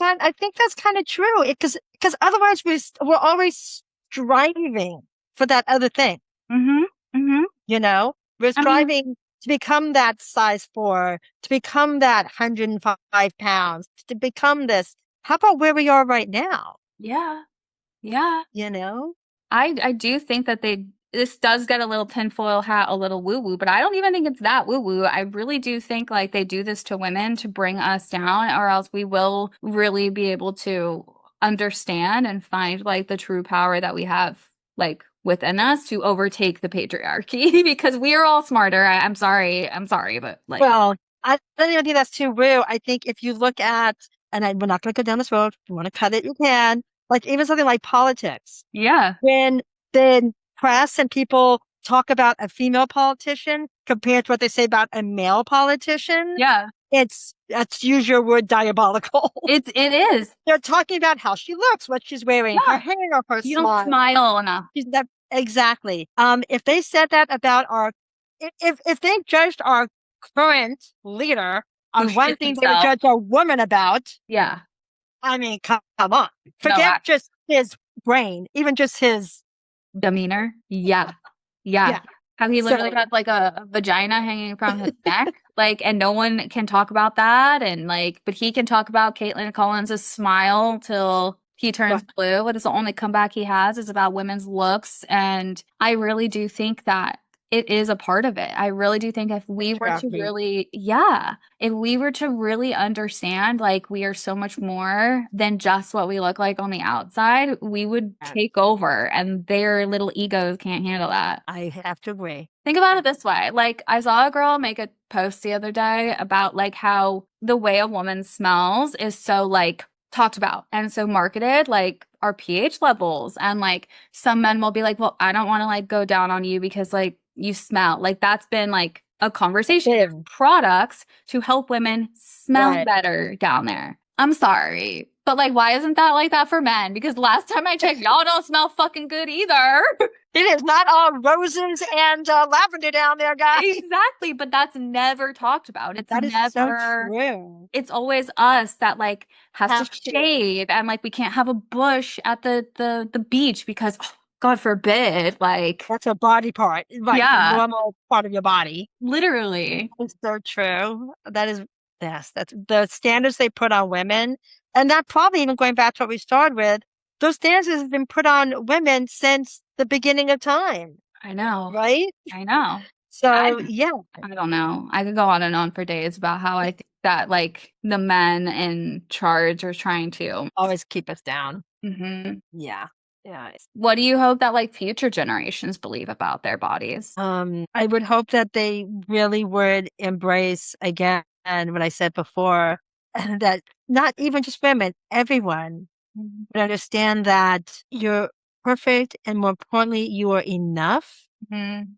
I think that's kind of true. Because otherwise we're always striving for that other thing. mhm, mhm. We're I mean, striving to become that size 4, to become that 105 pounds, to become this. How about where we are right now? yeah, yeah. You know? I do think that this does get a little tinfoil hat, a little woo woo, but I don't even think it's that woo woo. I really do think like they do this to women to bring us down, or else we will really be able to understand and find like the true power that we have like within us to overtake the patriarchy because we are all smarter. I'm sorry, but like, Well, I don't even think that's too rude. I think if you look at, and we're not going to go down this road. If you want to cut it, you can. Like even something like politics. yeah, When the press and people talk about a female politician compared to what they say about a male politician, yeah, let's use your word, diabolical. it is. They're talking about how she looks, what she's wearing, her Yeah, hair, her you don't smile. smile enough. Exactly. If they said that about if they judged our current leader Who on one shits thing they would himself. judge a woman about, Yeah. I mean, come on. No, Forget just his brain, even just his demeanor. Yeah. Yeah. yeah. How he literally So got like a vagina hanging from his neck. Like, and no one can talk about that. And like, but he can talk about Caitlin Collins' smile till he turns blue. What is the only comeback he has is about women's looks. And I really do think that it is a part of it. I really do think if we were to really, if we were to really understand, like, we are so much more than just what we look like on the outside, we would take over and their little egos can't handle that. I have to agree. Think about it this way. Like, I saw a girl make a post the other day about like how the way a woman smells is so like talked about and so marketed, like our pH levels. And like some men will be like, well, I don't want to like go down on you because like you smell. Like that's been like a conversation. There's products to help women smell better down there. I'm sorry. But like, why isn't that like that for men? Because last time I checked, y'all don't smell fucking good either. It is not all roses and lavender down there, guys. Exactly, but that's never talked about. It's That is never so true. It's always us that like has to shave and like we can't have a bush at the beach because oh, God forbid, like that's a body part, right? Yeah. The normal part of your body. Literally. It's so true. That is Yes, that's the standards they put on women. And that probably even going back to what we started with, those standards have been put on women since the beginning of time, I know. right? I know. So, I yeah, I don't know. I could go on and on for days about how I think that like the men in charge are trying to. always keep us down. Mhm. Yeah. Yeah. What do you hope that like future generations believe about their bodies? I would hope that they really would embrace again what I said before, that not even just women, everyone Mhm. would understand that you're perfect and more importantly, you are enough Mhm.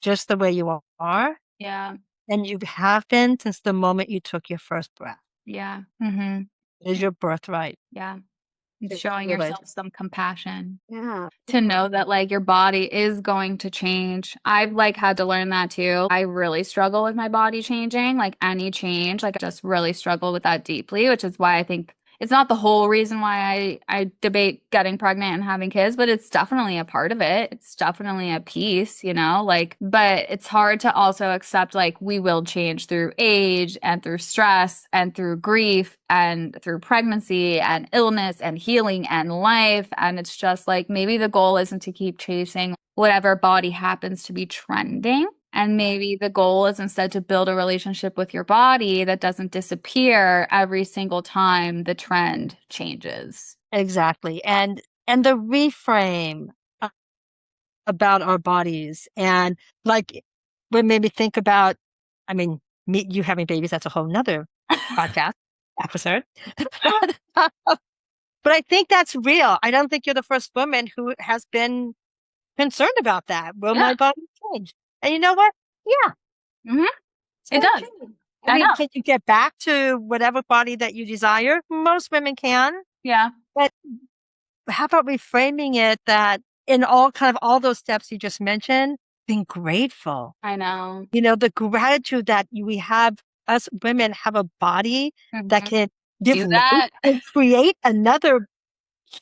just the way you are. Yeah. And you have been since the moment you took your first breath. Yeah. Mhm. It is your birthright. Yeah. And showing Truly. yourself some compassion Yeah. to know that like your body is going to change. I've like had to learn that too. I really struggle with my body changing, like any change. Like I just really struggle with that deeply, which is why I think it's not the whole reason why I debate getting pregnant and having kids, but it's definitely a part of it. It's definitely a piece, you know, like, but it's hard to also accept like we will change through age and through stress and through grief and through pregnancy and illness and healing and life. And it's just like maybe the goal isn't to keep chasing whatever body happens to be trending. And maybe the goal is instead to build a relationship with your body that doesn't disappear every single time the trend changes. Exactly. And the reframe a- about our bodies and like what made me think about, I mean, me you having babies, that's a whole nother podcast episode. But I think that's real. I don't think you're the first woman who has been concerned about that. Will Yeah. my body change? And you know what? Yeah, Hmm. it's It going to does. change. I I mean, know. can you get back to whatever body that you desire? Most women can. Yeah. But how about reframing it that in all kind of all those steps you just mentioned, being grateful. I know. You know, the gratitude that we have, us women have a body that Hmm. can give Do life that. and create another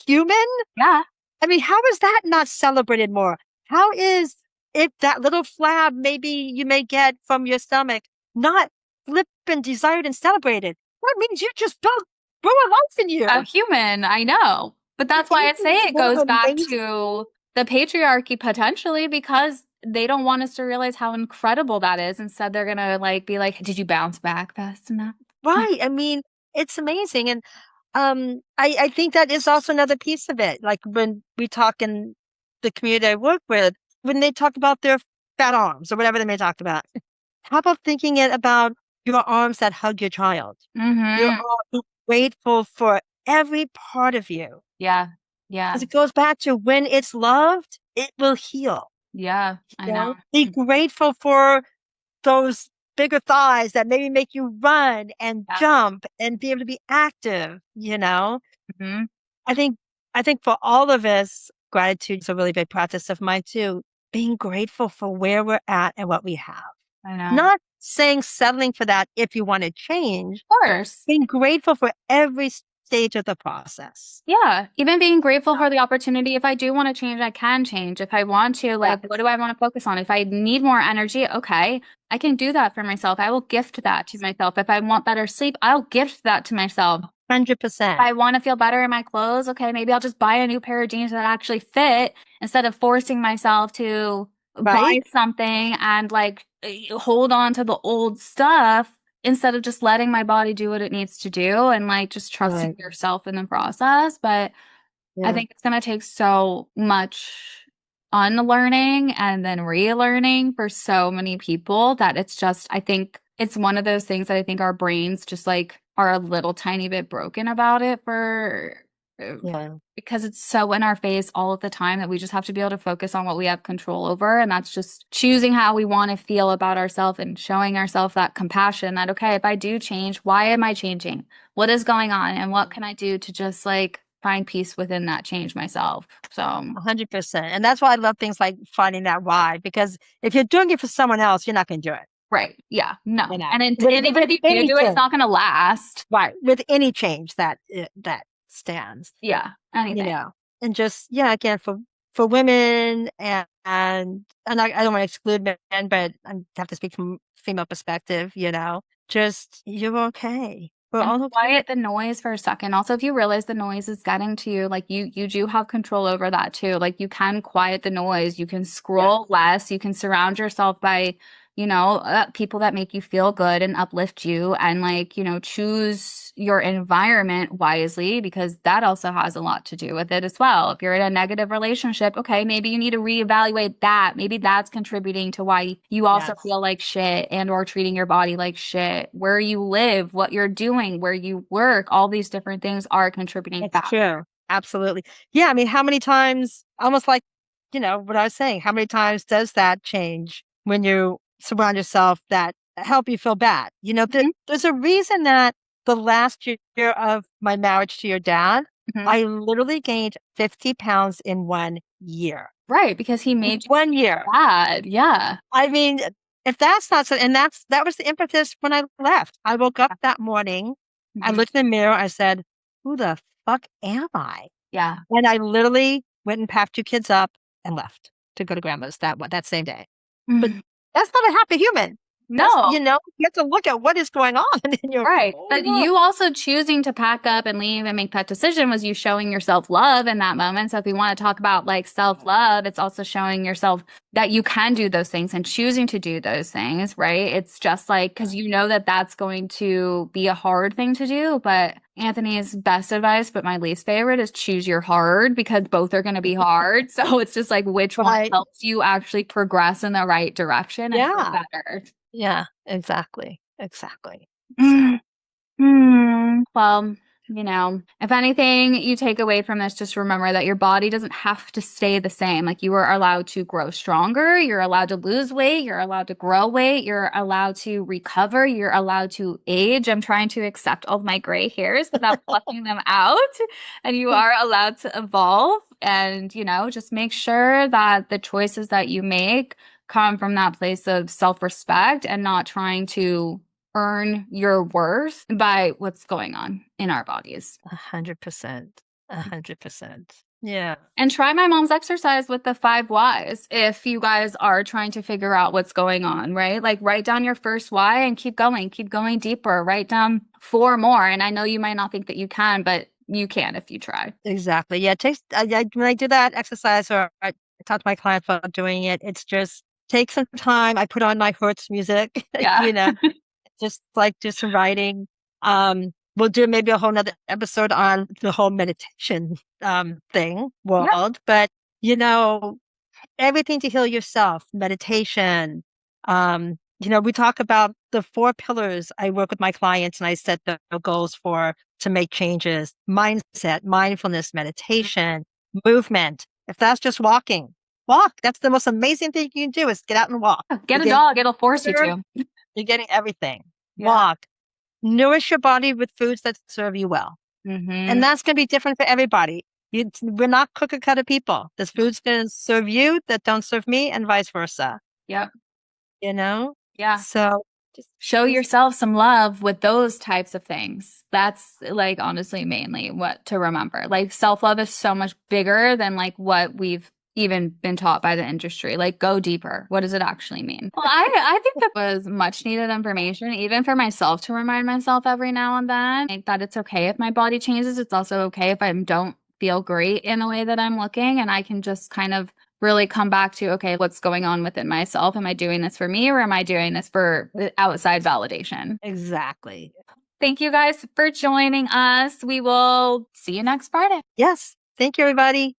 human. Yeah. I mean, how is that not celebrated more? How is if that little flab maybe you may get from your stomach not flipped and desired and celebrated? That means you just built grew a life in A you. human, I know. But that's why I say Isn't it that goes back amazing? to the patriarchy potentially because they don't want us to realize how incredible that is. Instead, they're gonna like be like, "Did you bounce back fast enough?" Right. I mean, it's amazing. And I think that is also another piece of it. Like when we talk in the community I work with, when they talk about their fat arms or whatever they may talk about, how about thinking it about your arms that hug your child? You're Hmm. all grateful for every part of you. Yeah. Yeah. Because it goes back to when it's loved, it will heal. Yeah. I You know. know, be grateful for those bigger thighs that maybe make you run and Yeah. jump and be able to be active, you know? Hmm. I think I think for all of us, gratitude is a really big practice of mine too. Being grateful for where we're at and what we have. I know. Of Not saying settling for that if you want to change, course. being grateful for every stage of the process. Yeah, even being grateful for the opportunity. If I do want to change, I can change. If I want to, Yeah. like, what do I want to focus on? If I need more energy, okay, I can do that for myself. I will gift that to myself. If I want better sleep, I'll gift that to myself. If 100%. I want to feel better in my clothes, okay, maybe I'll just buy a new pair of jeans that actually fit instead of forcing myself to buy Right? something and like hold on to the old stuff instead of just letting my body do what it needs to do and like just trusting Right. yourself in the process. But I Yeah. think it's going to take so much unlearning and then relearning for so many people that it's just, I think it's one of those things that I think our brains just like are a little tiny bit broken about it for uh, Yeah. because it's so in our face all of the time that we just have to be able to focus on what we have control over. And that's just choosing how we want to feel about ourselves and showing ourselves that compassion that, okay, if I do change, why am I changing? What is going on? And what can I do to just like find peace within that change myself? So, 100%. And that's why I love things like finding that why, because if you're doing it for someone else, you're not going to do it. right. Yeah. You No. know, And even with if you do any do it, it's change, not going to last. right? With any change that that stands, Yeah. you Anything. know, and just yeah, again for women and I don't want to exclude men, but I have to speak from female perspective. You know, just, you're okay. We're And all okay. quiet the noise for a second. Also, if you realize the noise is getting to you, like you do have control over that too. Like you can quiet the noise. You can scroll less. You can surround yourself by, people that make you feel good and uplift you, and like, choose your environment wisely, because that also has a lot to do with it as well. If you're in a negative relationship, okay, maybe you need to reevaluate that. Maybe that's contributing to why you also Yes. feel like shit and or treating your body like shit. Where you live, what you're doing, where you work, all these different things are contributing That's factors. true. Absolutely. Yeah. I mean, how many times, almost like, what I was saying, how many times does that change when you surround yourself that help you feel bad? Mhm, There's a reason that the last year of my marriage to your dad, mhm. I literally gained 50 pounds in 1 year. Right, because he made you 1 year. bad. Yeah. I mean, if that's not so, and that was the impetus when I left. I woke up that morning, I Mhm. looked in the mirror, I said, "Who the fuck am I?" Yeah. And I literally went and packed 2 kids up and left to go to grandma's that same day. But Mhm. that's not a happy human. That's No. you have to look at what is going on in your Right. whole But world. you also choosing to pack up and leave and make that decision was you showing yourself love in that moment. So if you want to talk about like self-love, it's also showing yourself that you can do those things and choosing to do those things, right? It's just like, because you know that that's going to be a hard thing to do. But Anthony's best advice, but my least favorite, is choose your hard, because both are going to be hard. So it's just like which one Right. helps you actually progress in the right direction and feel Yeah. better. Yeah, exactly. Exactly. So, Well, if anything you take away from this, just remember that your body doesn't have to stay the same. Like you are allowed to grow stronger, you're allowed to lose weight, you're allowed to grow weight, you're allowed to recover, you're allowed to age. I'm trying to accept all of my gray hairs without plucking them out. And you are allowed to evolve. And, just make sure that the choices that you make come from that place of self-respect and not trying to earn your worth by what's going on in our bodies. 100%. 100%. Yeah. And try my mom's exercise with the 5 whys if you guys are trying to figure out what's going on, right? Like write down your first why and keep going deeper. Write down 4 more. And I know you might not think that you can, but you can if you try. Exactly. Yeah, it takes when I do that exercise, or I talk to my clients about doing it, it's just take some time. I put on my Hertz music, Yeah. just like do some writing. We'll do maybe a whole nother episode on the whole meditation thing Yeah. world, but you know, everything to heal yourself, meditation. We talk about the 4 pillars. I work with my clients and I set the goals for to make changes: mindset, mindfulness, meditation, movement. If that's just walking, walk. That's the most amazing thing you can do, is get out and walk. Get You're a getting dog. It'll force you you're to. getting everything. Yeah. Walk. Nourish your body with foods that serve you well. And Mm-hmm. that's going to be different for everybody. We're not cookie cutter people. There's foods going to serve you that don't serve me, and vice versa. Yep. You know? Yeah. So just, Show just yourself some love with those types of things. That's like honestly mainly what to remember. Like self-love is so much bigger than like what we've even been taught by the industry. Like go deeper. What does it actually mean? Well, I think that was much needed information, even for myself, to remind myself every now and then, like, that it's okay if my body changes. It's also okay if I don't feel great in the way that I'm looking, and I can just kind of really come back to, okay, what's going on within myself? Am I doing this for me, or am I doing this for the outside validation? exactly. Thank you guys for joining us. We will see you next Friday. Yes. Thank you, everybody.